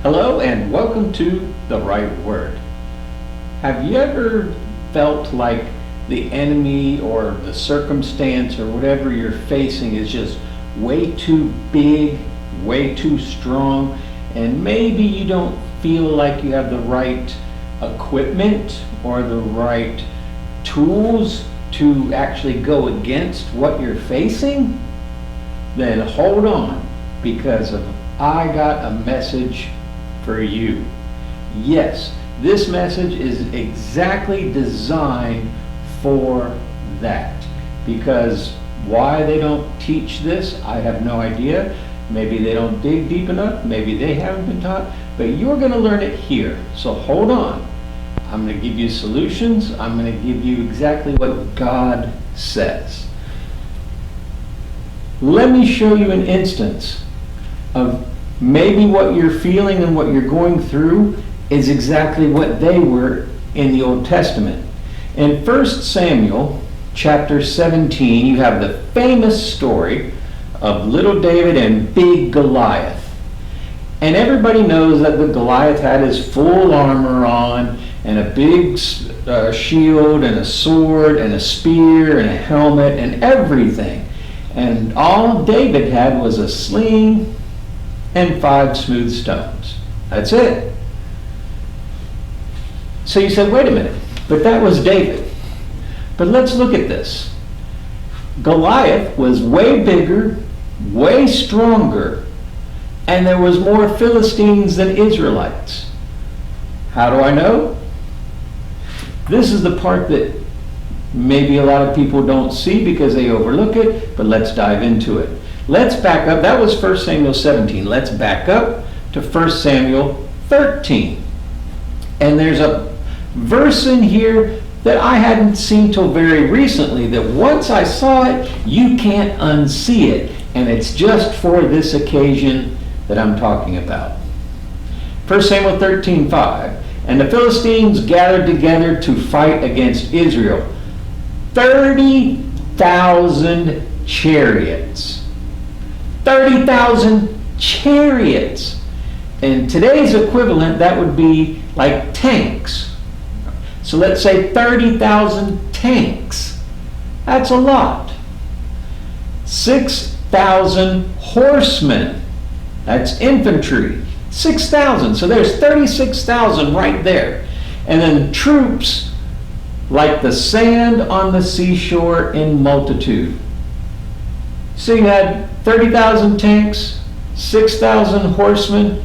Hello and welcome to The Right Word. Have you ever felt like the enemy or the circumstance or whatever you're facing is just way too big, way too strong, and maybe you don't feel like you have the right equipment or the right tools to actually go against what you're facing? Then hold on, because I got a message for you. Yes, this message is exactly designed for that. Because why they don't teach this, I have no idea. Maybe they don't dig deep enough, maybe they haven't been taught, but you're going to learn it here. So hold on. I'm going to give you solutions. I'm going to give you exactly what God says. Let me show you an instance of maybe what you're feeling and what you're going through is exactly what they were in the Old Testament. In 1 Samuel chapter 17, you have the famous story of little David and big Goliath. And everybody knows that the Goliath had his full armor on and a big shield and a sword and a spear and a helmet and everything. And all David had was a sling and 5 smooth stones. That's it. So you said, wait a minute, but that was David. But let's look at this. Goliath was way bigger, way stronger, and there was more Philistines than Israelites. How do I know? This is the part that maybe a lot of people don't see because they overlook it, but let's dive into it. Let's back up. That was 1 Samuel 17. Let's back up to 1 Samuel 13. And there's a verse in here that I hadn't seen till very recently, that once I saw it, you can't unsee it. And it's just for this occasion that I'm talking about. 1 Samuel 13:5. And the Philistines gathered together to fight against Israel. 30,000 chariots. 30,000 chariots. In today's equivalent, that would be like tanks. So let's say 30,000 tanks. That's a lot. 6,000 horsemen. That's infantry. 6,000. So there's 36,000 right there. And then troops like the sand on the seashore in multitude. So you had 30,000 tanks, 6,000 horsemen,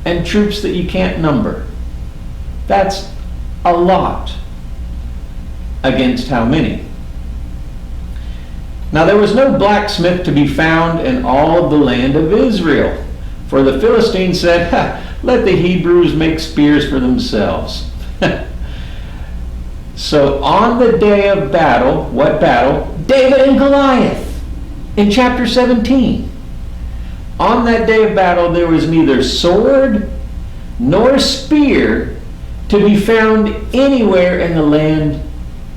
and troops that you can't number. That's a lot. Against how many? Now there was no blacksmith to be found in all of the land of Israel. For the Philistines said, let the Hebrews make spears for themselves. So on the day of battle, what battle? David and Goliath in chapter 17. On that day of battle, there was neither sword nor spear to be found anywhere in the land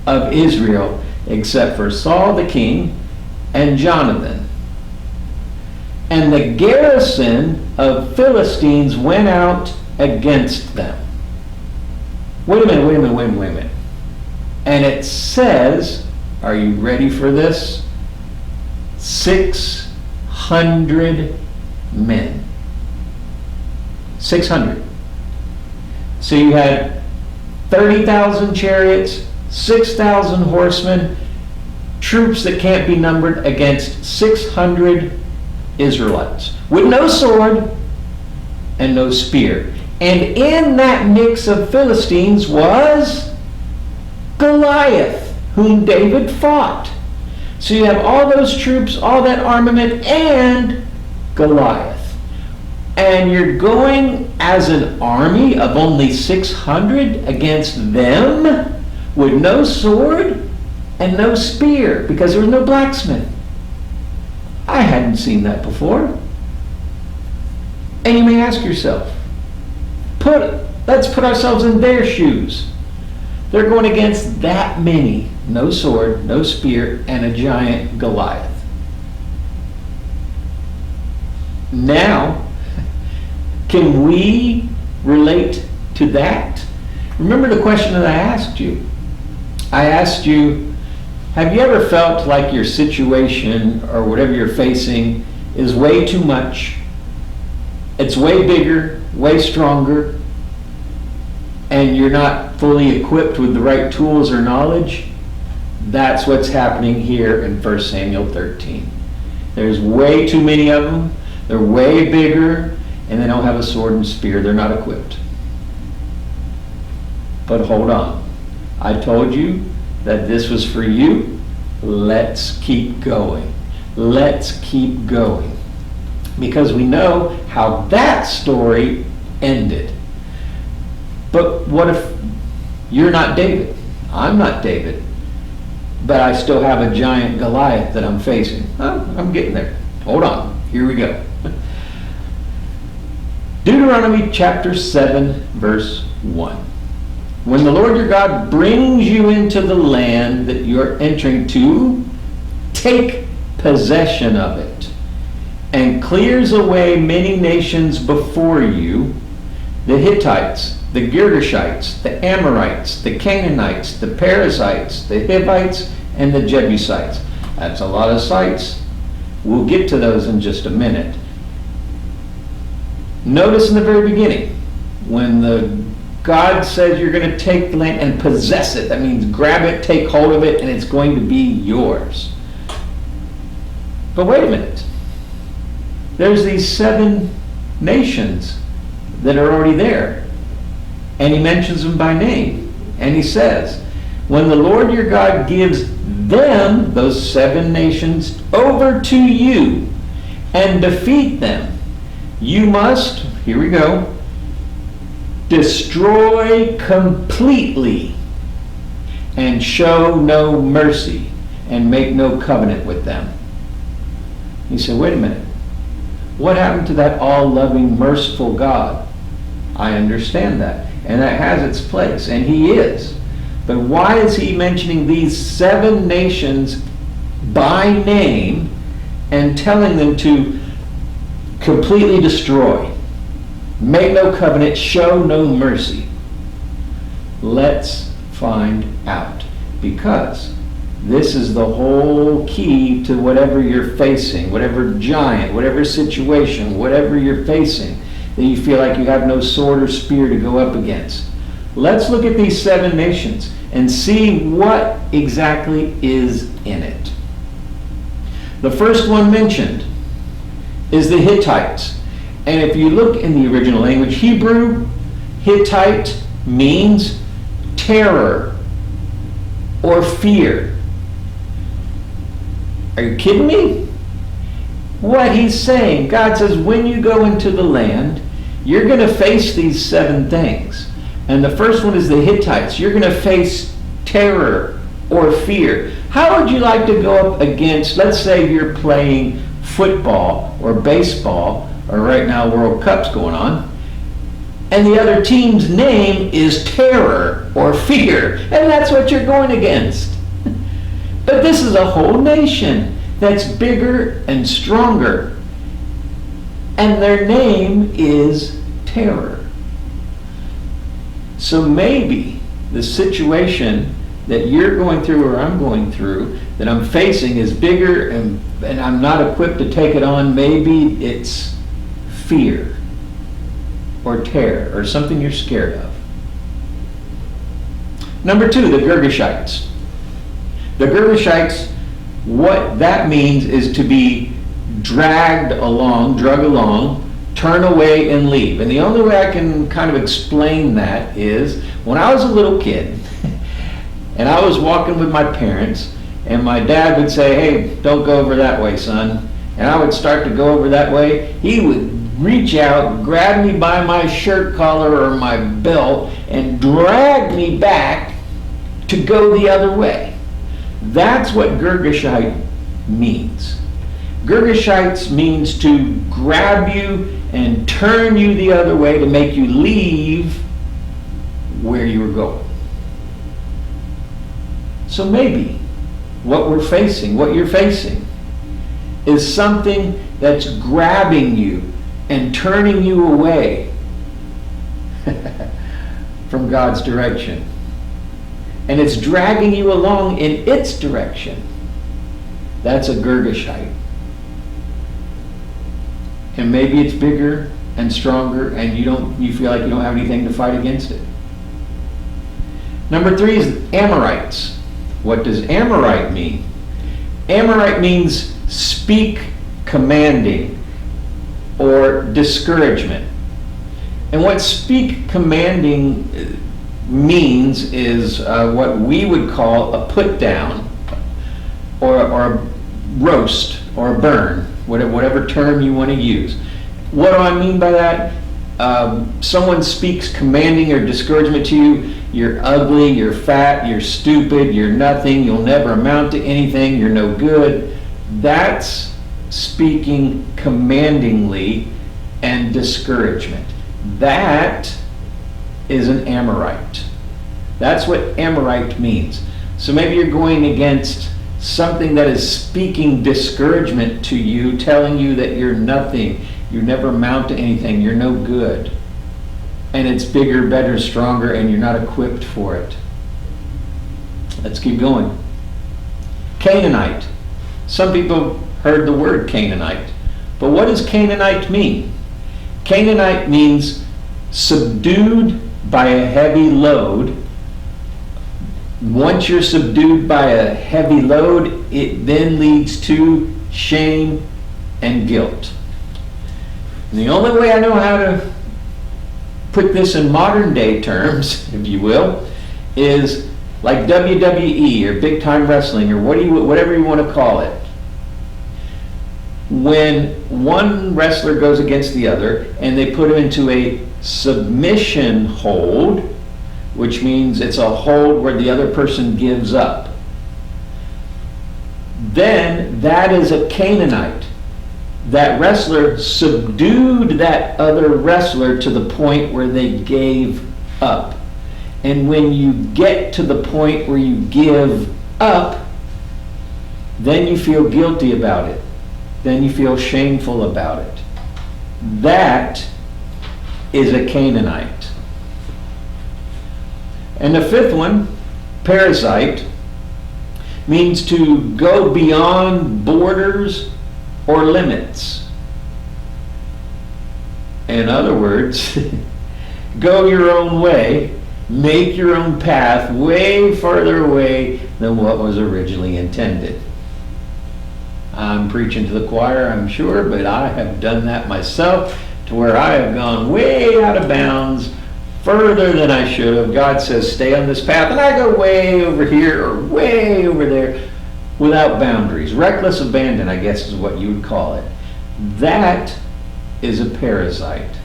of Israel except for Saul the king and Jonathan. And the garrison of Philistines went out against them. Wait a minute. And it says, are you ready for this? 600 men. 600. So you had 30,000 chariots, 6,000 horsemen, troops that can't be numbered against 600 Israelites with no sword and no spear. And in that mix of Philistines was Goliath, whom David fought. So you have all those troops, all that armament, and Goliath. And you're going as an army of only 600 against them with no sword and no spear because there was no blacksmith. I hadn't seen that before. And you may ask yourself, let's put ourselves in their shoes. They're going against that many, no sword, no spear, and a giant Goliath. Now, Can we relate to that? Remember the question that I asked you? I asked you, have you ever felt like your situation or whatever you're facing is way too much? It's way bigger, way stronger, and you're not fully equipped with the right tools or knowledge? That's what's happening here in 1 Samuel 13. There's way too many of them. They're way bigger, and they don't have a sword and spear. They're not equipped. But hold on. I told you that this was for you. Let's keep going. Let's keep going. Because we know how that story ended. But what if you're not David? I'm not David. But I still have a giant Goliath that I'm facing. Oh, I'm getting there. Hold on. Here we go. Deuteronomy chapter 7, verse 1. When the Lord your God brings you into the land that you're entering to, take possession of it, and clears away many nations before you, the Hittites, the Girgashites, the Amorites, the Canaanites, the Perizzites, the Hivites, and the Jebusites. That's a lot of sites. We'll get to those in just a minute. Notice in the very beginning, when God says you're going to take the land and possess it, that means grab it, take hold of it, and it's going to be yours. But wait a minute. There's these 7 nations that are already there. And he mentions them by name. And he says, when the Lord your God gives them, those 7 nations, over to you and defeat them, you must, here we go, destroy completely and show no mercy and make no covenant with them. You say, wait a minute. What happened to that all-loving, merciful God? I understand that. And that has its place. And he is. But why is he mentioning these 7 nations by name and telling them to completely destroy? Make no covenant, show no mercy. Let's find out. Because this is the whole key to whatever you're facing, whatever giant, whatever situation, whatever you're facing, that you feel like you have no sword or spear to go up against. Let's look at these 7 nations and see what exactly is in it. The first one mentioned is the Hittites. And if you look in the original language, Hebrew, Hittite means terror or fear. Are you kidding me? What he's saying, God says, when you go into the land, you're going to face these 7 things. And the first one is the Hittites. You're going to face terror or fear. How would you like to go up against, let's say you're playing football or baseball, or right now World Cup's going on, and the other team's name is terror or fear, and that's what you're going against. But this is a whole nation that's bigger and stronger, and their name is terror. So maybe the situation that you're going through or I'm going through, that I'm facing, is bigger and I'm not equipped to take it on. Maybe it's fear or terror or something you're scared of. Number 2, the Girgashites. The Girgashites, what that means is to be dragged along, drug along, turn away and leave. And the only way I can kind of explain that is when I was a little kid and I was walking with my parents and my dad would say, hey, don't go over that way, son. And I would start to go over that way. He would reach out, grab me by my shirt collar or my belt and drag me back to go the other way. That's what Girgashite means. Girgashites means to grab you and turn you the other way to make you leave where you were going. So maybe what we're facing, what you're facing, is something that's grabbing you and turning you away from God's direction. And it's dragging you along in its direction. That's a Girgashite. And maybe it's bigger and stronger, and you feel like you don't have anything to fight against it. Number 3 is Amorites. What does Amorite mean? Amorite means speak commanding or discouragement. And what speak commanding means is what we would call a put down or a roast or a burn, whatever term you want to use. What do I mean by that? Someone speaks commanding or discouragement to you. You're ugly, you're fat, you're stupid, you're nothing, you'll never amount to anything, you're no good. That's speaking commandingly and discouragement. That is an Amorite. That's what Amorite means. So maybe you're going against something that is speaking discouragement to you, telling you that you're nothing, you never amount to anything, you're no good. And it's bigger, better, stronger, and you're not equipped for it. Let's keep going. Canaanite. Some people heard the word Canaanite. But what does Canaanite mean? Canaanite means subdued by a heavy load. Once you're subdued by a heavy load, it then leads to shame and guilt. And the only way I know how to put this in modern day terms, if you will, is like WWE or big time wrestling or whatever you want to call it. When one wrestler goes against the other and they put him into a submission hold, which means it's a hold where the other person gives up, then that is a Canaanite. That wrestler subdued that other wrestler to the point where they gave up. And when you get to the point where you give up, then you feel guilty about it. Then you feel shameful about it. That is a Canaanite. And the 5th one, parasite, means to go beyond borders or limits. In other words, go your own way, make your own path way farther away than what was originally intended. I'm preaching to the choir, I'm sure, but I have done that myself to where I have gone way out of bounds, further than I should have. God says, stay on this path, and I go way over here or way over there without boundaries. Reckless abandon, I guess, is what you would call it. That is a parasite.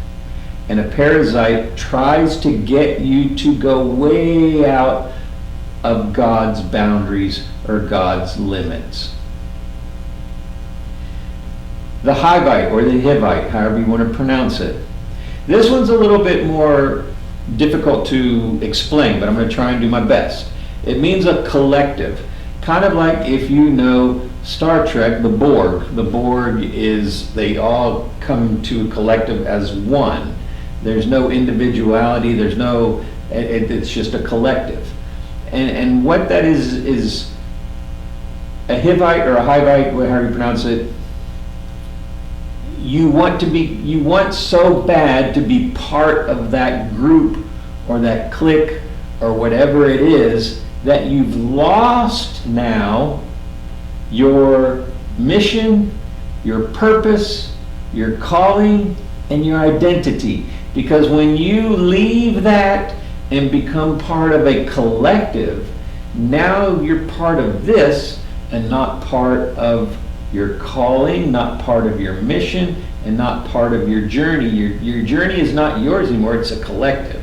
And a parasite tries to get you to go way out of God's boundaries or God's limits. The Hivite or the Hivite, however you want to pronounce it. This one's a little bit more difficult to explain, but I'm going to try and do my best. It means a collective. Kind of like if you know Star Trek, the Borg. The Borg is, they all come to a collective as one. There's no individuality, there's no, it's just a collective. And what that is a Hivite or a Hivite, however you pronounce it, you want so bad to be part of that group or that clique or whatever it is that you've lost now your mission, your purpose, your calling, and your identity. Because when you leave that and become part of a collective, now you're part of this and not part of your calling, not part of your mission, and not part of your journey. Your journey is not yours anymore, it's a collective.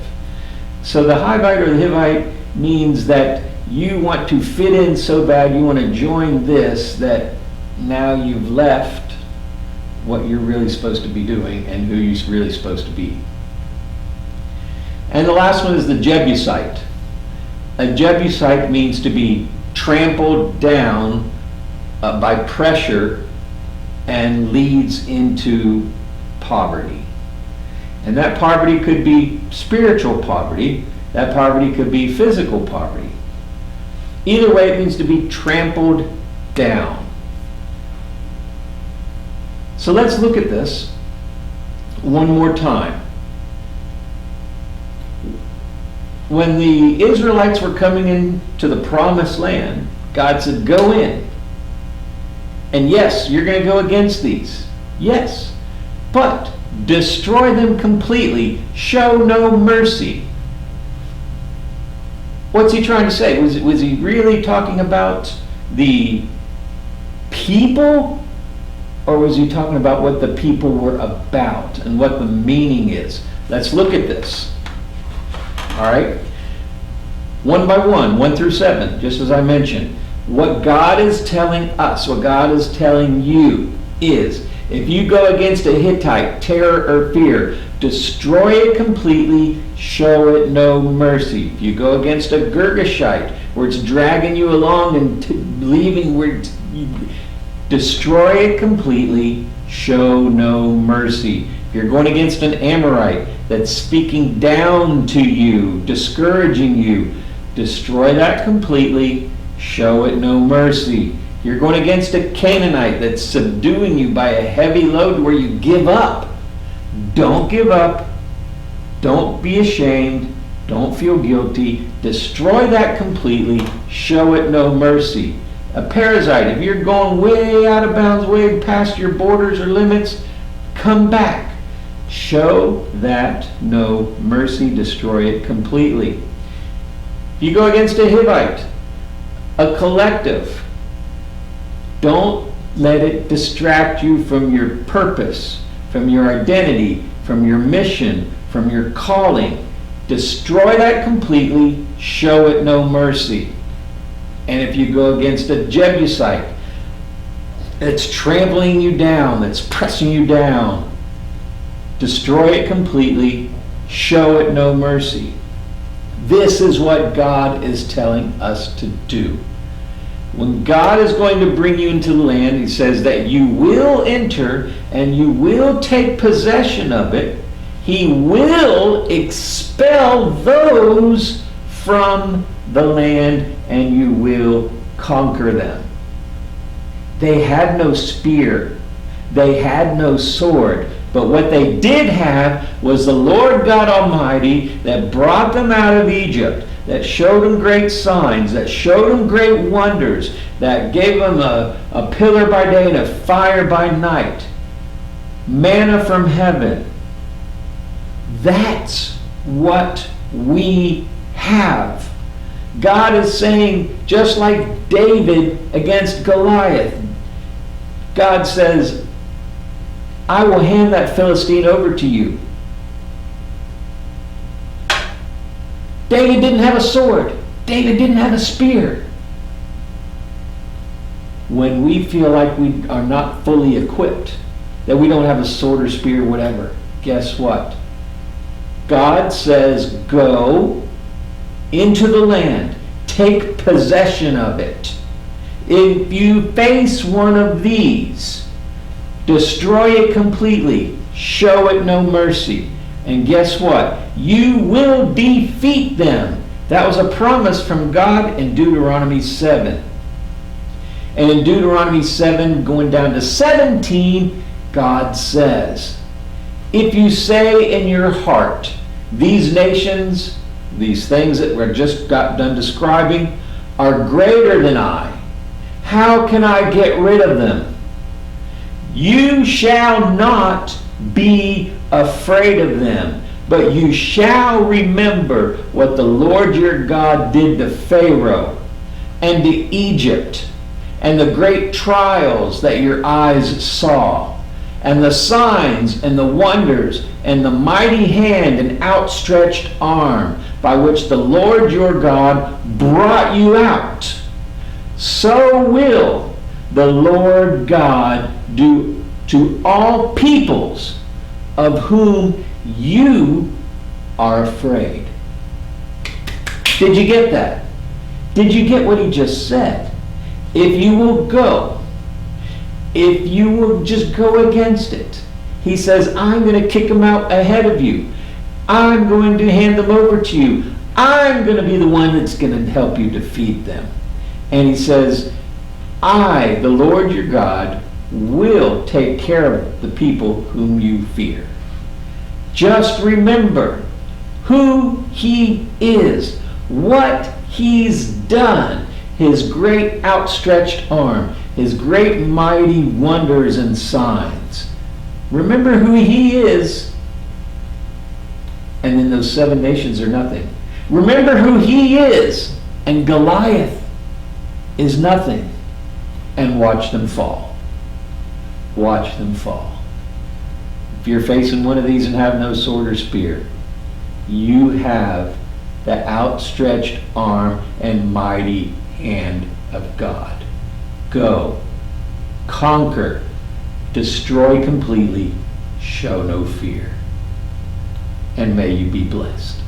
So the Hivite or the Hivite means that you want to fit in so bad, you want to join this, that now you've left what you're really supposed to be doing and who you're really supposed to be. And the last one is the Jebusite. A Jebusite means to be trampled down by pressure and leads into poverty. And that poverty could be spiritual poverty. That poverty could be physical poverty. Either way, it means to be trampled down. So let's look at this one more time. When the Israelites were coming into the promised land, God said, go in. And yes, you're going to go against these. Yes. But destroy them completely. Show no mercy. What's he trying to say? Was he really talking about the people? Or was he talking about what the people were about and what the meaning is? Let's look at this. All right? One by one, 1 through 7, just as I mentioned. What God is telling us, what God is telling you is, if you go against a Hittite, terror or fear, destroy it completely, show it no mercy. If you go against a Girgashite, where it's dragging you along and leaving where destroy it completely, show no mercy. If you're going against an Amorite that's speaking down to you, discouraging you, destroy that completely, show it no mercy. If you're going against a Canaanite that's subduing you by a heavy load where you give up, don't give up, don't be ashamed, don't feel guilty, destroy that completely, show it no mercy. A parasite, if you're going way out of bounds, way past your borders or limits, come back. Show that no mercy, destroy it completely. If you go against a Hivite, a collective, don't let it distract you from your purpose, from your identity, from your mission, from your calling. Destroy that completely, show it no mercy. And if you go against a Jebusite that's trampling you down, that's pressing you down, destroy it completely, show it no mercy. This is what God is telling us to do. When God is going to bring you into the land, he says that you will enter and you will take possession of it. He will expel those from the land and you will conquer them. They had no spear. They had no sword. But what they did have was the Lord God Almighty that brought them out of Egypt, that showed them great signs, that showed them great wonders, that gave them a pillar by day and a fire by night, manna from heaven. That's what we have. God is saying, just like David against Goliath, God says, I will hand that Philistine over to you. David didn't have a sword. David didn't have a spear. When we feel like we are not fully equipped, that we don't have a sword or spear, whatever, guess what? God says, go into the land, take possession of it. If you face one of these, destroy it completely, show it no mercy. And guess what? You will defeat them. That was a promise from God in Deuteronomy 7. And in Deuteronomy 7, going down to 17, God says, if you say in your heart, these nations, these things that we just got done describing, are greater than I, how can I get rid of them? You shall not be afraid of them, but you shall remember what the Lord your God did to Pharaoh and to Egypt, and the great trials that your eyes saw, and the signs and the wonders and the mighty hand and outstretched arm by which the Lord your God brought you out. So will the Lord God do to all peoples of whom you are afraid. Did you get that? Did you get what he just said? If you will go, if you will just go against it, He says, I'm going to kick them out ahead of you. I'm going to hand them over to you. I'm going to be the one that's going to help you defeat them. And he says, I, the Lord your God, will take care of the people whom you fear. Just remember who he is, what he's done, his great outstretched arm, his great mighty wonders and signs. Remember who he is, and then those 7 nations are nothing. Remember who he is, and Goliath is nothing. And watch them fall. Watch them fall. If you're facing one of these and have no sword or spear, you have the outstretched arm and mighty hand of God. Go, conquer, destroy completely, show no fear. And may you be blessed.